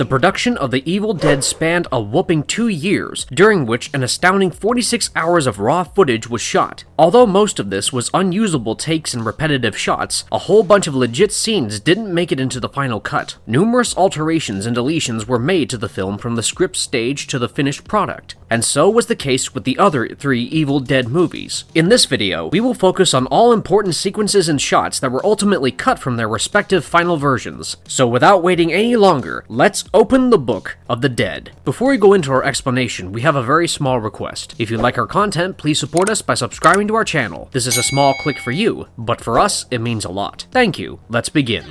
The production of The Evil Dead spanned a whopping 2 years, during which an astounding 46 hours of raw footage was shot. Although most of this was unusable takes and repetitive shots, a whole bunch of legit scenes didn't make it into the final cut. Numerous alterations and deletions were made to the film from the script stage to the finished product, and so was the case with the other 3 Evil Dead movies. In this video, we will focus on all important sequences and shots that were ultimately cut from their respective final versions. So without waiting any longer, let's open the Book of the Dead. Before we go into our explanation, we have a very small request. If you like our content, please support us by subscribing to our channel. This is a small click for you, but for us, it means a lot. Thank you. Let's begin.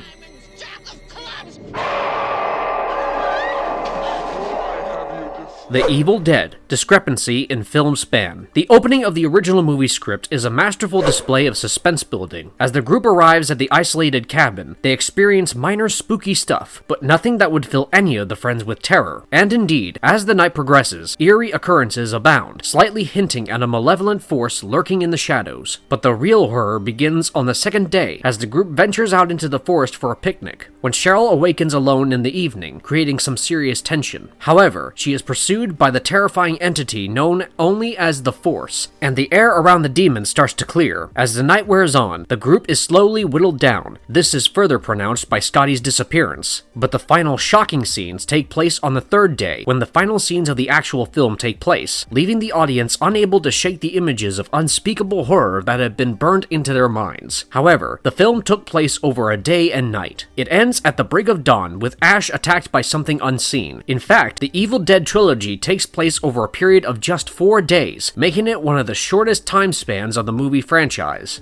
The Evil Dead, discrepancy in film span. The opening of the original movie script is a masterful display of suspense building. As the group arrives at the isolated cabin, they experience minor spooky stuff, but nothing that would fill any of the friends with terror. And indeed, as the night progresses, eerie occurrences abound, slightly hinting at a malevolent force lurking in the shadows. But the real horror begins on the second day, as the group ventures out into the forest for a picnic, when Cheryl awakens alone in the evening, creating some serious tension. However, she is pursued by the terrifying entity known only as the Force, and the air around the demon starts to clear. As the night wears on, the group is slowly whittled down. This is further pronounced by Scotty's disappearance. But the final shocking scenes take place on the third day, when the final scenes of the actual film take place, leaving the audience unable to shake the images of unspeakable horror that had been burned into their minds. However, the film took place over a day and night. It ends at the break of dawn, with Ash attacked by something unseen. In fact, the Evil Dead trilogy takes place over a period of just 4 days, making it one of the shortest time spans of the movie franchise.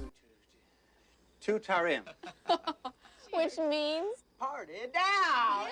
To Tarim. Which means? Party down!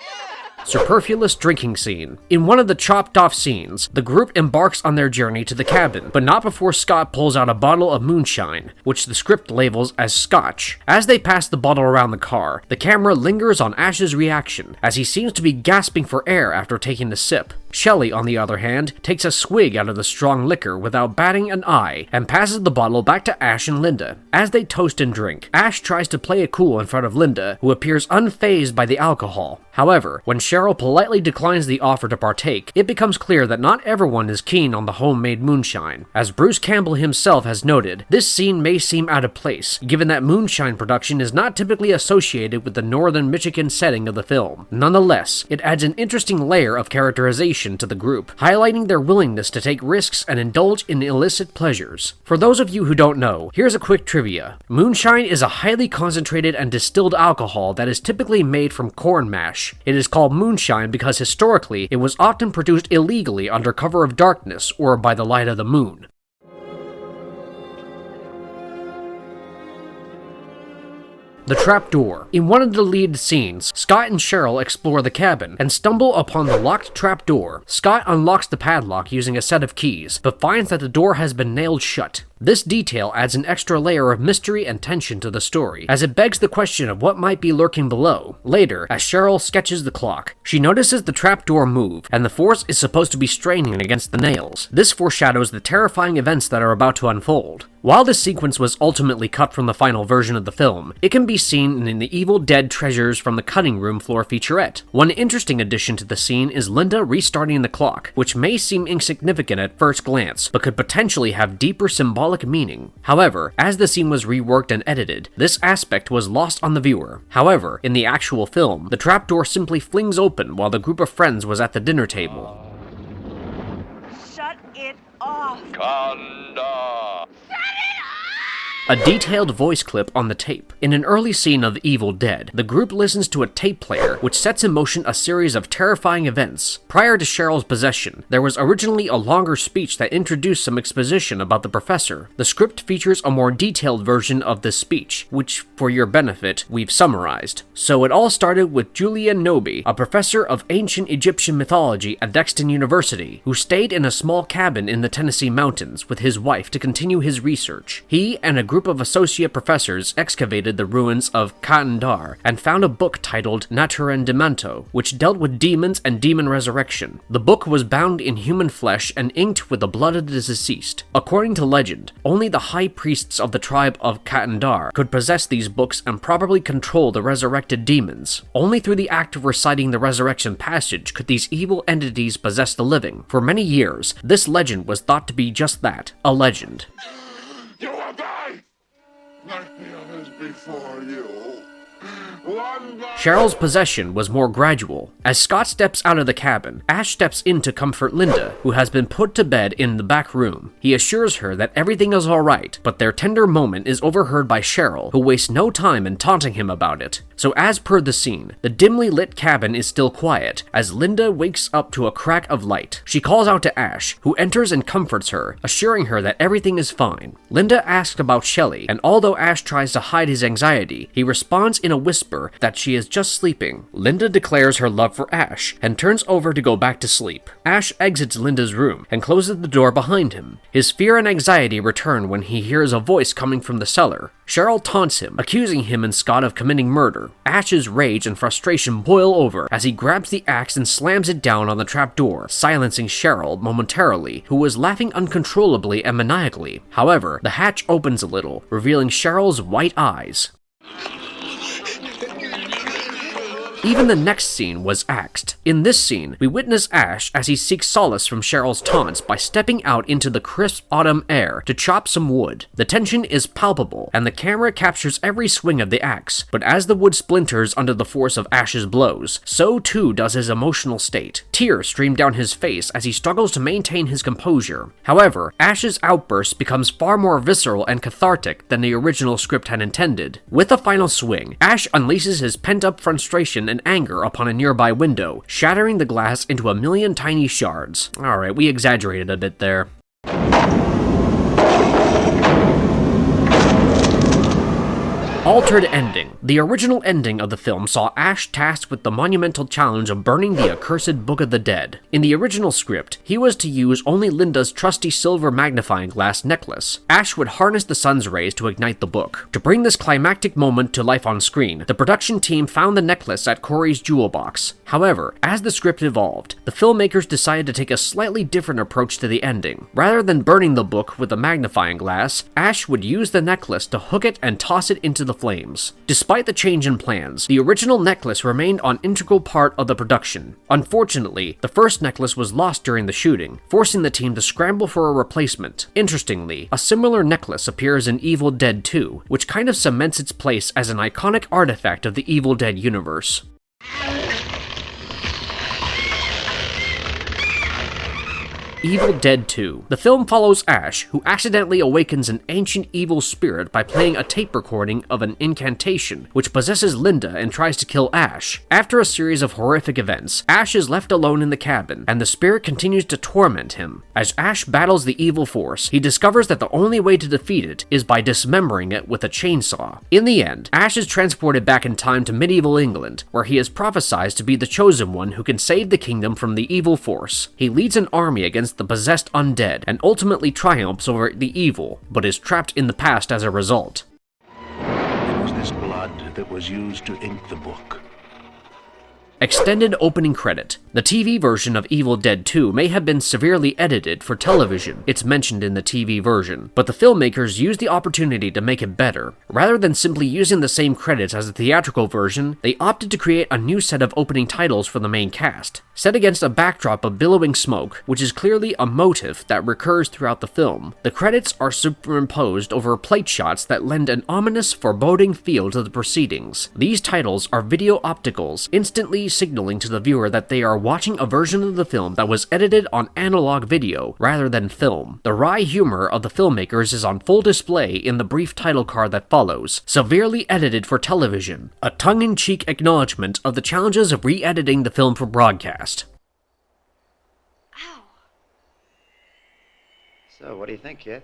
Superfluous drinking scene. In one of the chopped off scenes, the group embarks on their journey to the cabin, but not before Scott pulls out a bottle of moonshine, which the script labels as scotch. As they pass the bottle around the car, the camera lingers on Ash's reaction, as he seems to be gasping for air after taking a sip. Shelley, on the other hand, takes a swig out of the strong liquor without batting an eye, and passes the bottle back to Ash and Linda. As they toast and drink, Ash tries to play it cool in front of Linda, who appears unfazed by the alcohol. However, when Cheryl politely declines the offer to partake, it becomes clear that not everyone is keen on the homemade moonshine. As Bruce Campbell himself has noted, this scene may seem out of place, given that moonshine production is not typically associated with the northern Michigan setting of the film. Nonetheless, it adds an interesting layer of characterization to the group, highlighting their willingness to take risks and indulge in illicit pleasures. For those of you who don't know, here's a quick trivia. Moonshine is a highly concentrated and distilled alcohol that is typically made from corn mash. It is called moonshine because historically it was often produced illegally under cover of darkness or by the light of the moon. The trapdoor. In one of the lead scenes, Scott and Cheryl explore the cabin and stumble upon the locked trapdoor. Scott unlocks the padlock using a set of keys, but finds that the door has been nailed shut. This detail adds an extra layer of mystery and tension to the story, as it begs the question of what might be lurking below. Later, as Cheryl sketches the clock, she notices the trapdoor move, and the force is supposed to be straining against the nails. This foreshadows the terrifying events that are about to unfold. While this sequence was ultimately cut from the final version of the film, it can be seen in the Evil Dead Treasures from the Cutting Room Floor featurette. One interesting addition to the scene is Linda restarting the clock, which may seem insignificant at first glance, but could potentially have deeper symbolic meaning. However, as the scene was reworked and edited, this aspect was lost on the viewer. However, in the actual film, the trapdoor simply flings open while the group of friends was at the dinner table. Shut it off. Conda! A detailed voice clip on the tape. In an early scene of Evil Dead, the group listens to a tape player, which sets in motion a series of terrifying events. Prior to Cheryl's possession, there was originally a longer speech that introduced some exposition about the professor. The script features a more detailed version of this speech, which, for your benefit, we've summarized. So it all started with Julian Nobi, a professor of ancient Egyptian mythology at Dexton University, who stayed in a small cabin in the Tennessee mountains with his wife to continue his research. He and a group group of associate professors excavated the ruins of Katandar and found a book titled Necronomicon, which dealt with demons and demon resurrection. The book was bound in human flesh and inked with the blood of the deceased. According to legend, only the high priests of the tribe of Katandar could possess these books and properly control the resurrected demons. Only through the act of reciting the resurrection passage could these evil entities possess the living. For many years, this legend was thought to be just that, a legend. You will die! Like the others before you. One by Cheryl's possession was more gradual. As Scott steps out of the cabin, Ash steps in to comfort Linda, who has been put to bed in the back room. He assures her that everything is alright, but their tender moment is overheard by Cheryl, who wastes no time in taunting him about it. So as per the scene, the dimly lit cabin is still quiet, as Linda wakes up to a crack of light. She calls out to Ash, who enters and comforts her, assuring her that everything is fine. Linda asks about Shelly, and although Ash tries to hide his anxiety, he responds in a whisper that she is just sleeping. Linda declares her love for Ash, and turns over to go back to sleep. Ash exits Linda's room, and closes the door behind him. His fear and anxiety return when he hears a voice coming from the cellar. Cheryl taunts him, accusing him and Scott of committing murder. Ash's rage and frustration boil over as he grabs the axe and slams it down on the trapdoor, silencing Cheryl momentarily, who was laughing uncontrollably and maniacally. However, the hatch opens a little, revealing Cheryl's white eyes. Even the next scene was axed. In this scene, we witness Ash as he seeks solace from Cheryl's taunts by stepping out into the crisp autumn air to chop some wood. The tension is palpable, and the camera captures every swing of the axe, but as the wood splinters under the force of Ash's blows, so too does his emotional state. Tears stream down his face as he struggles to maintain his composure. However, Ash's outburst becomes far more visceral and cathartic than the original script had intended. With a final swing, Ash unleashes his pent-up frustration and anger upon a nearby window, shattering the glass into a million tiny shards. Alright, we exaggerated a bit there. Altered ending. The original ending of the film saw Ash tasked with the monumental challenge of burning the accursed Book of the Dead. In the original script, he was to use only Linda's trusty silver magnifying glass necklace. Ash would harness the sun's rays to ignite the book. To bring this climactic moment to life on screen, the production team found the necklace at Corey's jewel box. However, as the script evolved, the filmmakers decided to take a slightly different approach to the ending. Rather than burning the book with a magnifying glass, Ash would use the necklace to hook it and toss it into the flames. Despite the change in plans, the original necklace remained an integral part of the production. Unfortunately, the first necklace was lost during the shooting, forcing the team to scramble for a replacement. Interestingly, a similar necklace appears in Evil Dead 2, which kind of cements its place as an iconic artifact of the Evil Dead universe. Evil Dead 2. The film follows Ash, who accidentally awakens an ancient evil spirit by playing a tape recording of an incantation, which possesses Linda and tries to kill Ash. After a series of horrific events, Ash is left alone in the cabin, and the spirit continues to torment him. As Ash battles the evil force, he discovers that the only way to defeat it is by dismembering it with a chainsaw. In the end, Ash is transported back in time to medieval England, where he is prophesied to be the chosen one who can save the kingdom from the evil force. He leads an army against the possessed undead and ultimately triumphs over the evil, but is trapped in the past as a result. It was this blood that was used to ink the book. Extended opening credit. The TV version of Evil Dead 2 may have been severely edited for television. It's mentioned in the TV version, but the filmmakers used the opportunity to make it better. Rather than simply using the same credits as the theatrical version, they opted to create a new set of opening titles for the main cast, set against a backdrop of billowing smoke, which is clearly a motif that recurs throughout the film. The credits are superimposed over plate shots that lend an ominous, foreboding feel to the proceedings. These titles are video opticals, instantly signaling to the viewer that they are watching a version of the film that was edited on analog video rather than film. The wry humor of the filmmakers is on full display in the brief title card that follows, severely edited for television, a tongue-in-cheek acknowledgement of the challenges of re-editing the film for broadcast. Ow. So, what do you think, kid?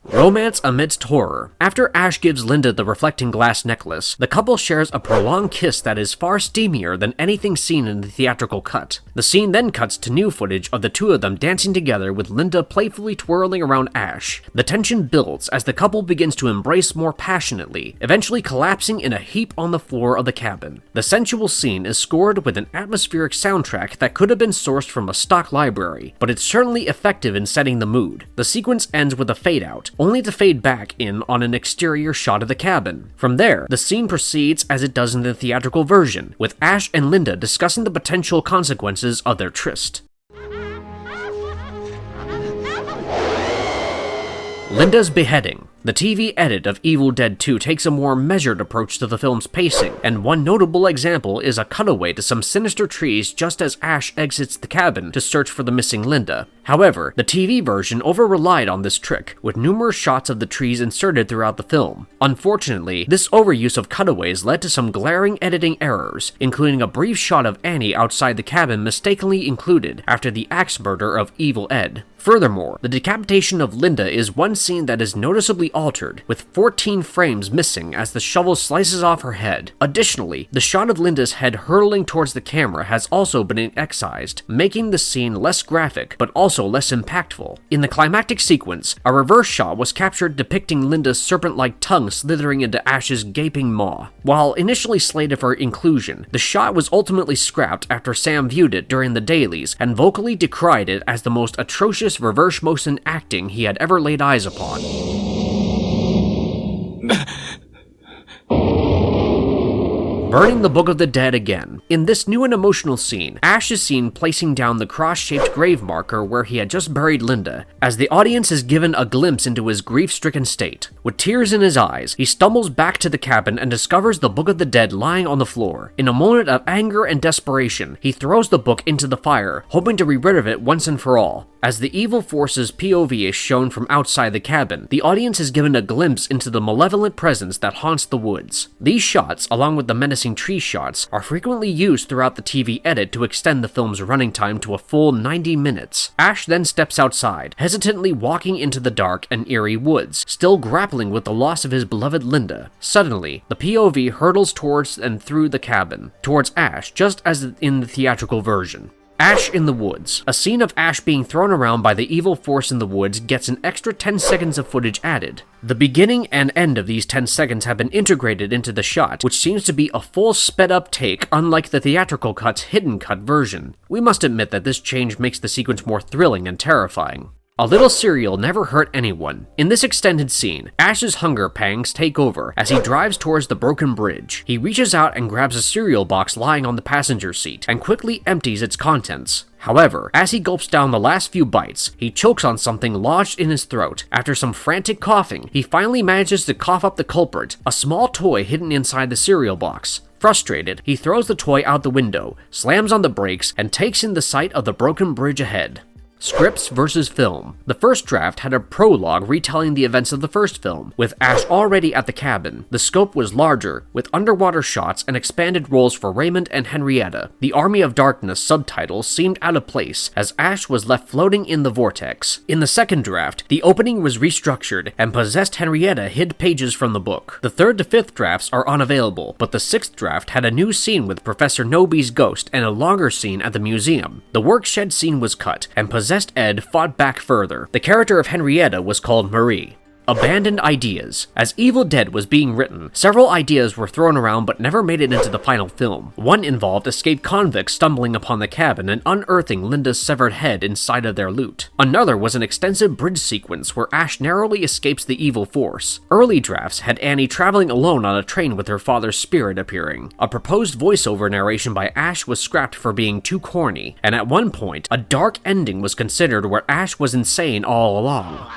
Romance amidst horror. After Ash gives Linda the reflecting glass necklace, the couple shares a prolonged kiss that is far steamier than anything seen in the theatrical cut. The scene then cuts to new footage of the two of them dancing together with Linda playfully twirling around Ash. The tension builds as the couple begins to embrace more passionately, eventually collapsing in a heap on the floor of the cabin. The sensual scene is scored with an atmospheric soundtrack that could have been sourced from a stock library, but it's certainly effective in setting the mood. The sequence ends with a fade out, only to fade back in on an exterior shot of the cabin. From there, the scene proceeds as it does in the theatrical version, with Ash and Linda discussing the potential consequences of their tryst. Linda's beheading. The TV edit of Evil Dead 2 takes a more measured approach to the film's pacing, and one notable example is a cutaway to some sinister trees just as Ash exits the cabin to search for the missing Linda. However, the TV version over-relied on this trick, with numerous shots of the trees inserted throughout the film. Unfortunately, this overuse of cutaways led to some glaring editing errors, including a brief shot of Annie outside the cabin mistakenly included after the axe murder of Evil Ed. Furthermore, the decapitation of Linda is one scene that is noticeably altered, with 14 frames missing as the shovel slices off her head. Additionally, the shot of Linda's head hurtling towards the camera has also been excised, making the scene less graphic, but also less impactful. In the climactic sequence, a reverse shot was captured depicting Linda's serpent-like tongue slithering into Ash's gaping maw. While initially slated for inclusion, the shot was ultimately scrapped after Sam viewed it during the dailies and vocally decried it as the most atrocious reverse motion acting he had ever laid eyes upon. Burning the Book of the Dead again. In this new and emotional scene, Ash is seen placing down the cross-shaped grave marker where he had just buried Linda, as the audience is given a glimpse into his grief-stricken state. With tears in his eyes, he stumbles back to the cabin and discovers the Book of the Dead lying on the floor. In a moment of anger and desperation, he throws the book into the fire, hoping to be rid of it once and for all. As the evil force's POV is shown from outside the cabin, the audience is given a glimpse into the malevolent presence that haunts the woods. These shots, along with the menacing tree shots, are frequently used throughout the TV edit to extend the film's running time to a full 90 minutes. Ash then steps outside, hesitantly walking into the dark and eerie woods, still grappling with the loss of his beloved Linda. Suddenly, the POV hurtles towards and through the cabin, towards Ash, just as in the theatrical version. Ash in the woods. A scene of Ash being thrown around by the evil force in the woods gets an extra 10 seconds of footage added. The beginning and end of these 10 seconds have been integrated into the shot, which seems to be a full sped-up take, unlike the theatrical cut's hidden cut version. We must admit that this change makes the sequence more thrilling and terrifying. A little cereal never hurt anyone. In this extended scene, Ash's hunger pangs take over as he drives towards the broken bridge. He reaches out and grabs a cereal box lying on the passenger seat and quickly empties its contents. However, as he gulps down the last few bites, he chokes on something lodged in his throat. After some frantic coughing, he finally manages to cough up the culprit, a small toy hidden inside the cereal box. Frustrated, he throws the toy out the window, slams on the brakes, and takes in the sight of the broken bridge ahead. Scripts versus film. The first draft had a prologue retelling the events of the first film, with Ash already at the cabin. The scope was larger, with underwater shots and expanded roles for Raymond and Henrietta. The Army of Darkness subtitles seemed out of place, as Ash was left floating in the vortex. In the second draft, the opening was restructured, and possessed Henrietta hid pages from the book. The third to fifth drafts are unavailable, but the sixth draft had a new scene with Professor Noby's ghost and a longer scene at the museum. The workshed scene was cut, and possessed Ed fought back further. The character of Henrietta was called Marie. Abandoned ideas. As Evil Dead was being written, several ideas were thrown around but never made it into the final film. One involved escaped convicts stumbling upon the cabin and unearthing Linda's severed head inside of their loot. Another was an extensive bridge sequence where Ash narrowly escapes the evil force. Early drafts had Annie traveling alone on a train with her father's spirit appearing. A proposed voiceover narration by Ash was scrapped for being too corny, and at one point, a dark ending was considered where Ash was insane all along.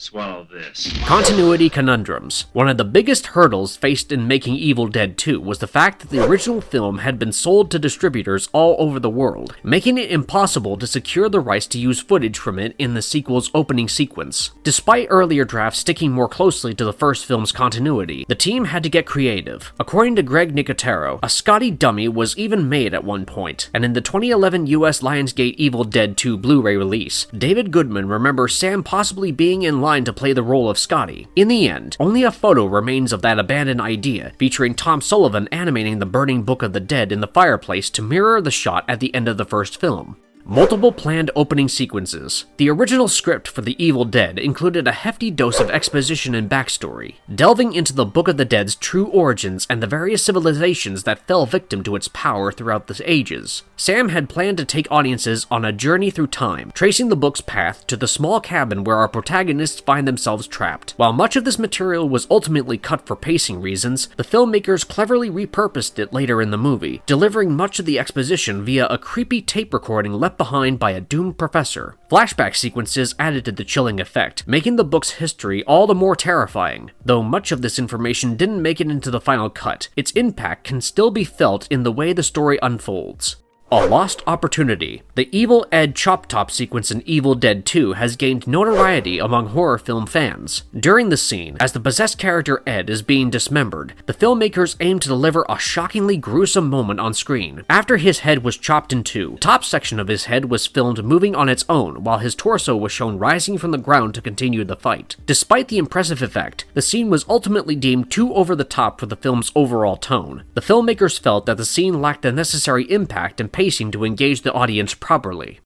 Swallow this. Continuity conundrums. One of the biggest hurdles faced in making Evil Dead 2 was the fact that the original film had been sold to distributors all over the world, making it impossible to secure the rights to use footage from it in the sequel's opening sequence. Despite earlier drafts sticking more closely to the first film's continuity, the team had to get creative. According to Greg Nicotero, a Scotty dummy was even made at one point, and in the 2011 US Lionsgate Evil Dead 2 Blu-ray release, David Goodman remembers Sam possibly being in line to play the role of Scotty. In the end, only a photo remains of that abandoned idea, featuring Tom Sullivan animating the burning Book of the Dead in the fireplace to mirror the shot at the end of the first film. Multiple planned opening sequences. The original script for The Evil Dead included a hefty dose of exposition and backstory, delving into the Book of the Dead's true origins and the various civilizations that fell victim to its power throughout the ages. Sam had planned to take audiences on a journey through time, tracing the book's path to the small cabin where our protagonists find themselves trapped. While much of this material was ultimately cut for pacing reasons, the filmmakers cleverly repurposed it later in the movie, delivering much of the exposition via a creepy tape recording left behind by a doomed professor. Flashback sequences added to the chilling effect, making the book's history all the more terrifying. Though much of this information didn't make it into the final cut, its impact can still be felt in the way the story unfolds. A lost opportunity. The Evil Ed Chop Top sequence in Evil Dead 2 has gained notoriety among horror film fans. During the scene, as the possessed character Ed is being dismembered, the filmmakers aim to deliver a shockingly gruesome moment on screen. After his head was chopped in two, the top section of his head was filmed moving on its own, while his torso was shown rising from the ground to continue the fight. Despite the impressive effect, the scene was ultimately deemed too over the top for the film's overall tone. The filmmakers felt that the scene lacked the necessary impact and pacing to engage the audience properly.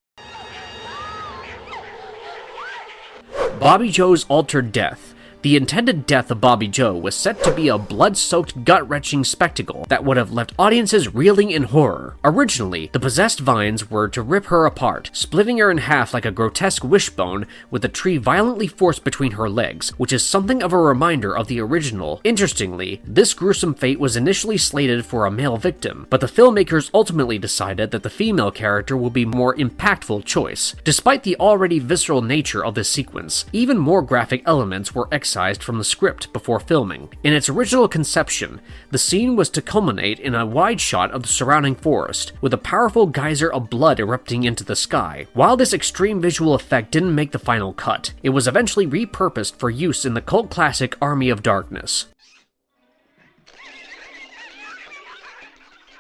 Bobby Joe's altered death. The intended death of Bobby Joe was set to be a blood-soaked, gut-wrenching spectacle that would have left audiences reeling in horror. Originally, the possessed vines were to rip her apart, splitting her in half like a grotesque wishbone, with a tree violently forced between her legs, which is something of a reminder of the original. Interestingly, this gruesome fate was initially slated for a male victim, but the filmmakers ultimately decided that the female character would be a more impactful choice. Despite the already visceral nature of this sequence, even more graphic elements were excised from the script before filming. In its original conception, the scene was to culminate in a wide shot of the surrounding forest, with a powerful geyser of blood erupting into the sky. While this extreme visual effect didn't make the final cut, it was eventually repurposed for use in the cult classic Army of Darkness.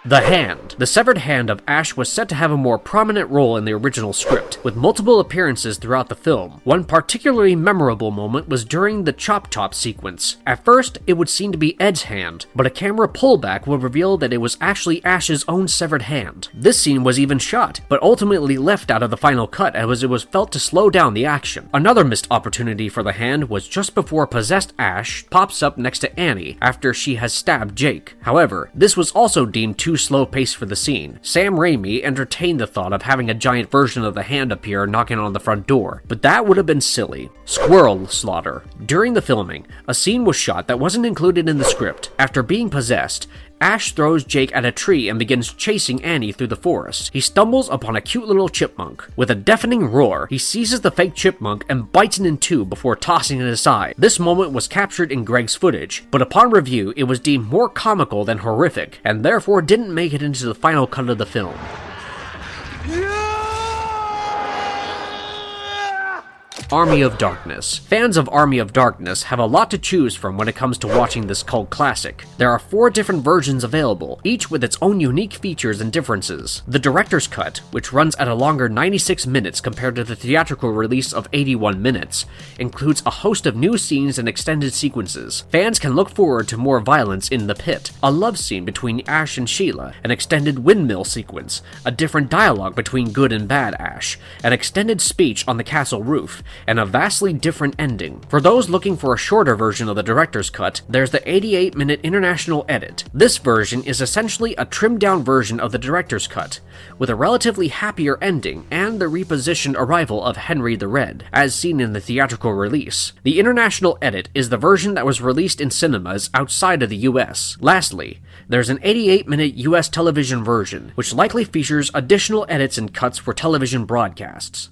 The Hand. The severed hand of Ash was set to have a more prominent role in the original script, with multiple appearances throughout the film. One particularly memorable moment was during the Chop Top sequence. At first, it would seem to be Ed's hand, but a camera pullback would reveal that it was actually Ash's own severed hand. This scene was even shot, but ultimately left out of the final cut as it was felt to slow down the action. Another missed opportunity for the hand was just before possessed Ash pops up next to Annie after she has stabbed Jake. However, this was also deemed too slow pace for the scene. Sam Raimi entertained the thought of having a giant version of the hand appear knocking on the front door, but that would have been silly. Squirrel slaughter. During the filming, a scene was shot that wasn't included in the script. After being possessed, Ash throws Jake at a tree and begins chasing Annie through the forest. He stumbles upon a cute little chipmunk. With a deafening roar, he seizes the fake chipmunk and bites it in two before tossing it aside. This moment was captured in Greg's footage, but upon review, it was deemed more comical than horrific, and therefore didn't make it into the final cut of the film. Army of Darkness. Fans of Army of Darkness have a lot to choose from when it comes to watching this cult classic. There are 4 different versions available, each with its own unique features and differences. The director's cut, which runs at a longer 96 minutes compared to the theatrical release of 81 minutes, includes a host of new scenes and extended sequences. Fans can look forward to more violence in the pit, a love scene between Ash and Sheila, an extended Windmill sequence, a different dialogue between good and bad Ash, an extended speech on the castle roof, and a vastly different ending. For those looking for a shorter version of the director's cut, there's the 88-minute international edit. This version is essentially a trimmed-down version of the director's cut, with a relatively happier ending and the repositioned arrival of Henry the Red, as seen in the theatrical release. The international edit is the version that was released in cinemas outside of the US. Lastly, there's an 88-minute US television version, which likely features additional edits and cuts for television broadcasts.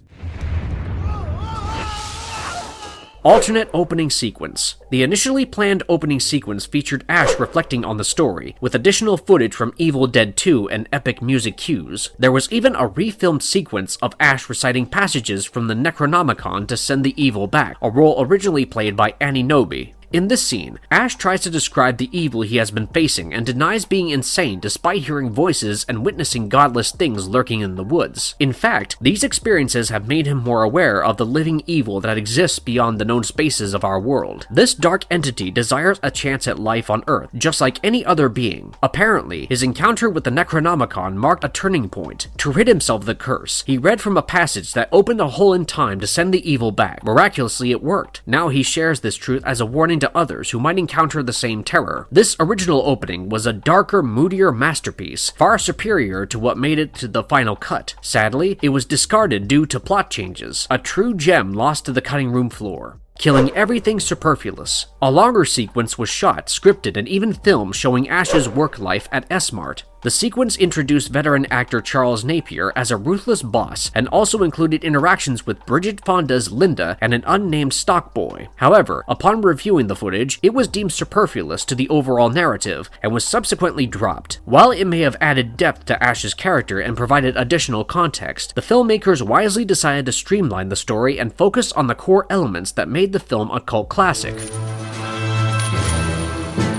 Alternate opening sequence. The initially planned opening sequence featured Ash reflecting on the story, with additional footage from Evil Dead 2 and epic music cues. There was even a refilmed sequence of Ash reciting passages from the Necronomicon to send the evil back, a role originally played by Annie Nobe. In this scene, Ash tries to describe the evil he has been facing and denies being insane despite hearing voices and witnessing godless things lurking in the woods. In fact, these experiences have made him more aware of the living evil that exists beyond the known spaces of our world. This dark entity desires a chance at life on Earth, just like any other being. Apparently, his encounter with the Necronomicon marked a turning point. To rid himself of the curse, he read from a passage that opened a hole in time to send the evil back. Miraculously, it worked. Now he shares this truth as a warning to others who might encounter the same terror. This original opening was a darker, moodier masterpiece, far superior to what made it to the final cut. Sadly, it was discarded due to plot changes, a true gem lost to the cutting room floor. Killing everything superfluous. A longer sequence was shot, scripted, and even filmed showing Ash's work life at S-Mart. The sequence introduced veteran actor Charles Napier as a ruthless boss and also included interactions with Bridget Fonda's Linda and an unnamed stock boy. However, upon reviewing the footage, it was deemed superfluous to the overall narrative and was subsequently dropped. While it may have added depth to Ash's character and provided additional context, the filmmakers wisely decided to streamline the story and focus on the core elements that made the film a cult classic.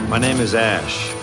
My name is Ash,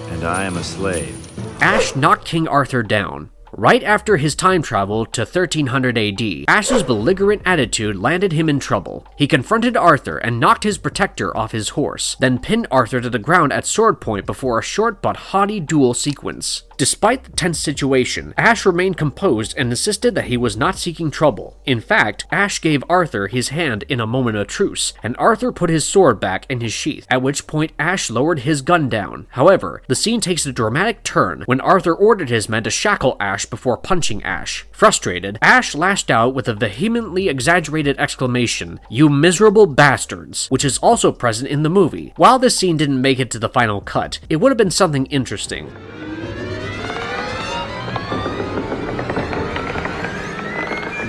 and I am a slave. Ash knocked King Arthur down. Right after his time travel to 1300 AD, Ash's belligerent attitude landed him in trouble. He confronted Arthur and knocked his protector off his horse, then pinned Arthur to the ground at sword point before a short but haughty duel sequence. Despite the tense situation, Ash remained composed and insisted that he was not seeking trouble. In fact, Ash gave Arthur his hand in a moment of truce, and Arthur put his sword back in his sheath, at which point Ash lowered his gun down. However, the scene takes a dramatic turn when Arthur ordered his men to shackle Ash before punching Ash. Frustrated, Ash lashed out with a vehemently exaggerated exclamation, "You miserable bastards," which is also present in the movie. While this scene didn't make it to the final cut, it would have been something interesting.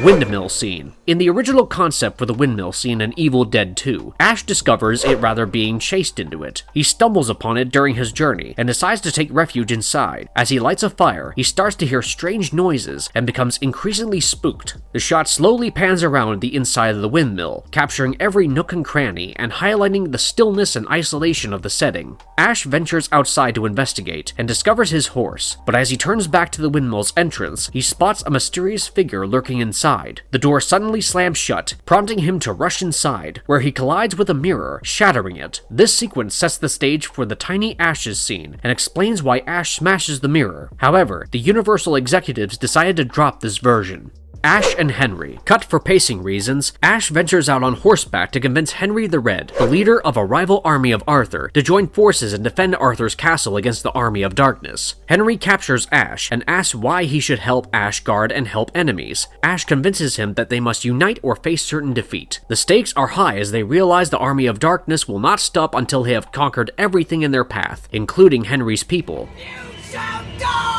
Windmill scene. In the original concept for the windmill scene in Evil Dead 2, Ash discovers it rather being chased into it. He stumbles upon it during his journey and decides to take refuge inside. As he lights a fire, he starts to hear strange noises and becomes increasingly spooked. The shot slowly pans around the inside of the windmill, capturing every nook and cranny and highlighting the stillness and isolation of the setting. Ash ventures outside to investigate and discovers his horse, but as he turns back to the windmill's entrance, he spots a mysterious figure lurking inside. The door suddenly slams shut, prompting him to rush inside, where he collides with a mirror, shattering it. This sequence sets the stage for the Tiny Ashes scene and explains why Ash smashes the mirror. However, the Universal executives decided to drop this version. Ash and Henry. Cut for pacing reasons, Ash ventures out on horseback to convince Henry the Red, the leader of a rival army of Arthur, to join forces and defend Arthur's castle against the army of darkness. Henry captures Ash and asks why he should help Ash guard and help enemies. Ash convinces him that they must unite or face certain defeat. The stakes are high as they realize the army of darkness will not stop until they have conquered everything in their path, including Henry's people. You shall die!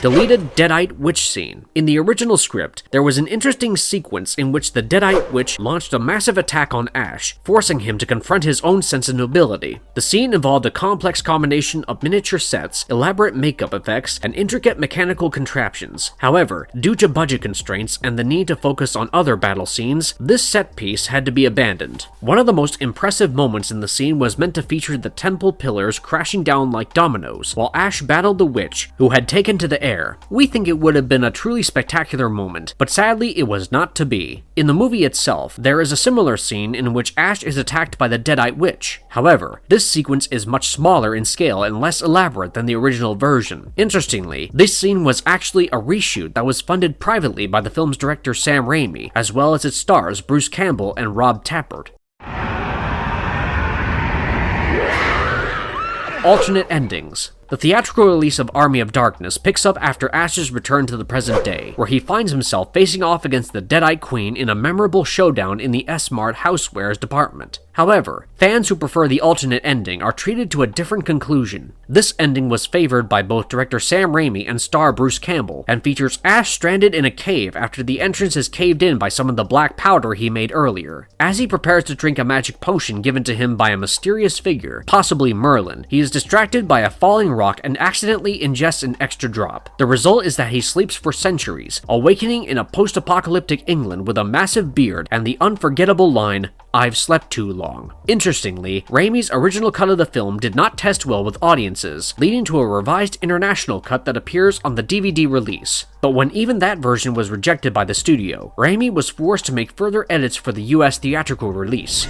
Deleted Deadite witch scene. In the original script, there was an interesting sequence in which the Deadite witch launched a massive attack on Ash, forcing him to confront his own sense of nobility. The scene involved a complex combination of miniature sets, elaborate makeup effects, and intricate mechanical contraptions. However, due to budget constraints and the need to focus on other battle scenes, this set piece had to be abandoned. One of the most impressive moments in the scene was meant to feature the temple pillars crashing down like dominoes, while Ash battled the witch, who had taken to the air. We think it would have been a truly spectacular moment, but sadly it was not to be. In the movie itself, there is a similar scene in which Ash is attacked by the Deadite witch. However, this sequence is much smaller in scale and less elaborate than the original version. Interestingly, this scene was actually a reshoot that was funded privately by the film's director Sam Raimi, as well as its stars Bruce Campbell and Rob Tappert. Alternate endings. The theatrical release of Army of Darkness picks up after Ash's return to the present day, where he finds himself facing off against the Deadite Queen in a memorable showdown in the S-Mart housewares department. However, fans who prefer the alternate ending are treated to a different conclusion. This ending was favored by both director Sam Raimi and star Bruce Campbell, and features Ash stranded in a cave after the entrance is caved in by some of the black powder he made earlier. As he prepares to drink a magic potion given to him by a mysterious figure, possibly Merlin, he is distracted by a falling rock and accidentally ingests an extra drop. The result is that he sleeps for centuries, awakening in a post-apocalyptic England with a massive beard and the unforgettable line, "I've slept too long." Interestingly, Raimi's original cut of the film did not test well with audiences, leading to a revised international cut that appears on the DVD release. But when even that version was rejected by the studio, Raimi was forced to make further edits for the US theatrical release.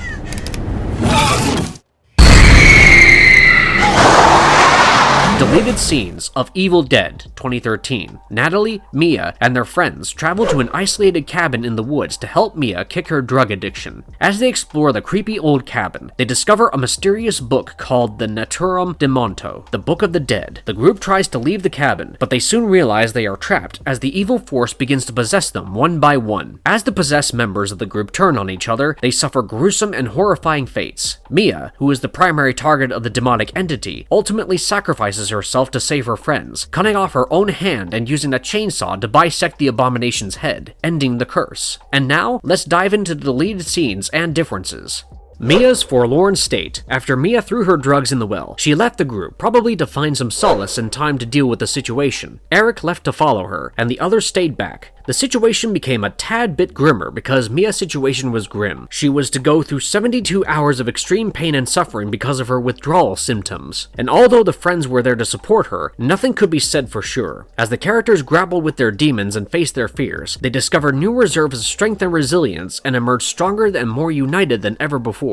Deleted scenes of Evil Dead 2013. Natalie, Mia, and their friends travel to an isolated cabin in the woods to help Mia kick her drug addiction. As they explore the creepy old cabin, they discover a mysterious book called the Necronomicon, the Book of the Dead. The group tries to leave the cabin, but they soon realize they are trapped as the evil force begins to possess them one by one. As the possessed members of the group turn on each other, they suffer gruesome and horrifying fates. Mia, who is the primary target of the demonic entity, ultimately sacrifices herself to save her friends, cutting off her own hand and using a chainsaw to bisect the abomination's head, ending the curse. And now, let's dive into the deleted scenes and differences. Mia's forlorn state. After Mia threw her drugs in the well, she left the group, probably to find some solace and time to deal with the situation. Eric left to follow her, and the others stayed back. The situation became a tad bit grimmer because Mia's situation was grim. She was to go through 72 hours of extreme pain and suffering because of her withdrawal symptoms. And although the friends were there to support her, nothing could be said for sure. As the characters grappled with their demons and faced their fears, they discovered new reserves of strength and resilience and emerged stronger and more united than ever before.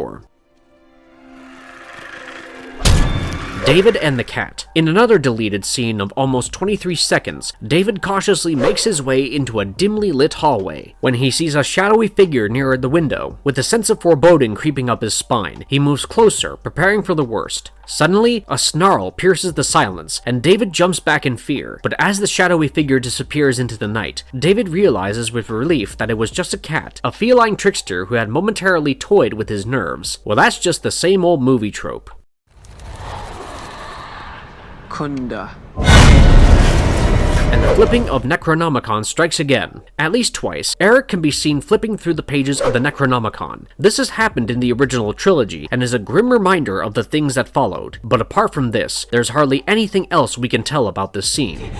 David and the cat. In another deleted scene of almost 23 seconds, David cautiously makes his way into a dimly lit hallway. When he sees a shadowy figure near the window, with a sense of foreboding creeping up his spine, he moves closer, preparing for the worst. Suddenly, a snarl pierces the silence, and David jumps back in fear. But as the shadowy figure disappears into the night, David realizes with relief that it was just a cat, a feline trickster who had momentarily toyed with his nerves. Well, that's just the same old movie trope. Kunda. And the flipping of Necronomicon strikes again. At least twice, Eric can be seen flipping through the pages of the Necronomicon. This has happened in the original trilogy, and is a grim reminder of the things that followed. But apart from this, there's hardly anything else we can tell about this scene.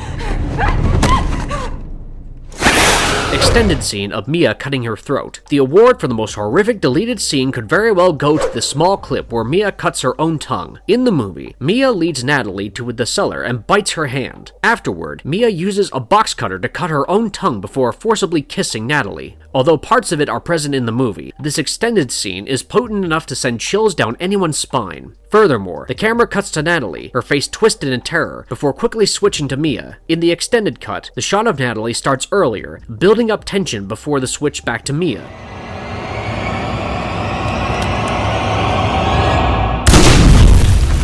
Extended scene of Mia cutting her throat. The award for the most horrific deleted scene could very well go to the small clip where Mia cuts her own tongue. In the movie, Mia leads Natalie to the cellar and bites her hand. Afterward, Mia uses a box cutter to cut her own tongue before forcibly kissing Natalie. Although parts of it are present in the movie, this extended scene is potent enough to send chills down anyone's spine. Furthermore, the camera cuts to Natalie, her face twisted in terror, before quickly switching to Mia. In the extended cut, the shot of Natalie starts earlier, building up tension before the switch back to Mia.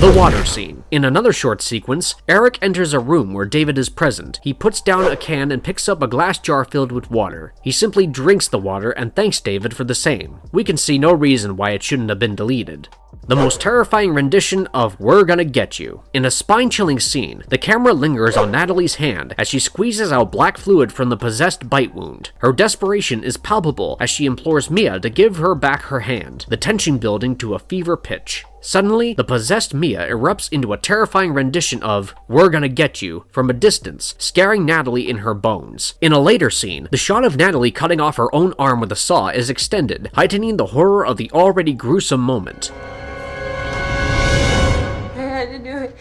The water scene. In another short sequence, Eric enters a room where David is present. He puts down a can and picks up a glass jar filled with water. He simply drinks the water and thanks David for the same. We can see no reason why it shouldn't have been deleted. The most terrifying rendition of We're Gonna Get You. In a spine-chilling scene, the camera lingers on Natalie's hand as she squeezes out black fluid from the possessed bite wound. Her desperation is palpable as she implores Mia to give her back her hand, the tension building to a fever pitch. Suddenly, the possessed Mia erupts into a terrifying rendition of We're Gonna Get You from a distance, scaring Natalie in her bones. In a later scene, the shot of Natalie cutting off her own arm with a saw is extended, heightening the horror of the already gruesome moment. I had to do it.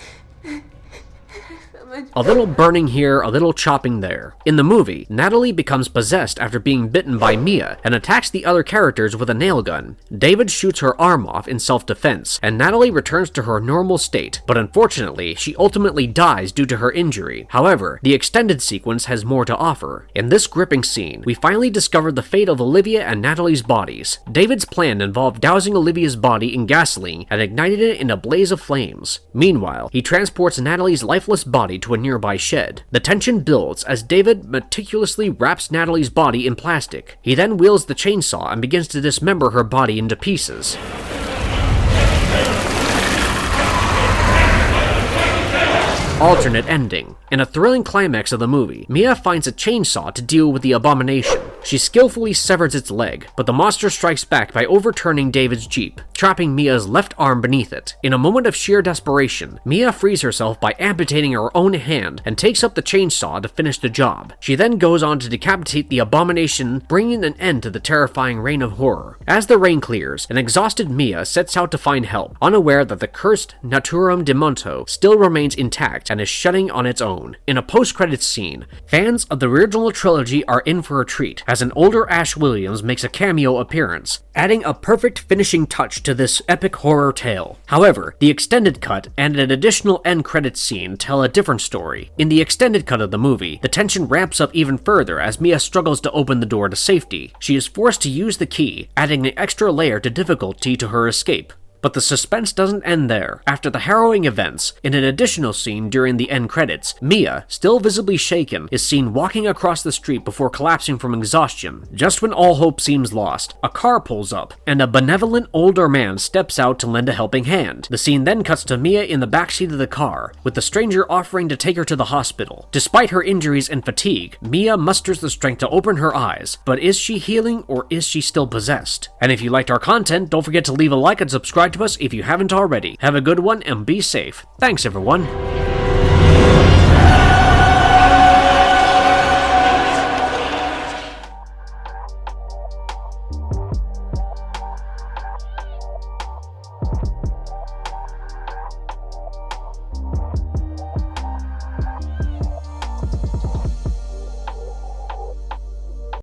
A little burning here, a little chopping there. In the movie, Natalie becomes possessed after being bitten by Mia and attacks the other characters with a nail gun. David shoots her arm off in self-defense, and Natalie returns to her normal state, but unfortunately, she ultimately dies due to her injury. However, the extended sequence has more to offer. In this gripping scene, we finally discover the fate of Olivia and Natalie's bodies. David's plan involved dousing Olivia's body in gasoline and igniting it in a blaze of flames. Meanwhile, he transports Natalie's lifeless body to a nearby shed. The tension builds as David meticulously wraps Natalie's body in plastic. He then wields the chainsaw and begins to dismember her body into pieces. alternate ending. In a thrilling climax of the movie, Mia finds a chainsaw to deal with the abomination. She skillfully severs its leg, but the monster strikes back by overturning David's Jeep, trapping Mia's left arm beneath it. In a moment of sheer desperation, Mia frees herself by amputating her own hand and takes up the chainsaw to finish the job. She then goes on to decapitate the abomination, bringing an end to the terrifying reign of horror. As the rain clears, an exhausted Mia sets out to find help, unaware that the cursed Naturum de Monto still remains intact and is shutting on its own. In a post-credits scene, fans of the original trilogy are in for a treat, as an older Ash Williams makes a cameo appearance, adding a perfect finishing touch to this epic horror tale. However, the extended cut and an additional end credits scene tell a different story. In the extended cut of the movie, the tension ramps up even further as Mia struggles to open the door to safety. She is forced to use the key, adding an extra layer to difficulty to her escape. But the suspense doesn't end there. After the harrowing events, in an additional scene during the end credits, Mia, still visibly shaken, is seen walking across the street before collapsing from exhaustion. Just when all hope seems lost, a car pulls up, and a benevolent older man steps out to lend a helping hand. The scene then cuts to Mia in the backseat of the car, with the stranger offering to take her to the hospital. Despite her injuries and fatigue, Mia musters the strength to open her eyes, but is she healing or is she still possessed? And if you liked our content, don't forget to leave a like and subscribe to us if you haven't already. Have a good one and be safe. Thanks everyone.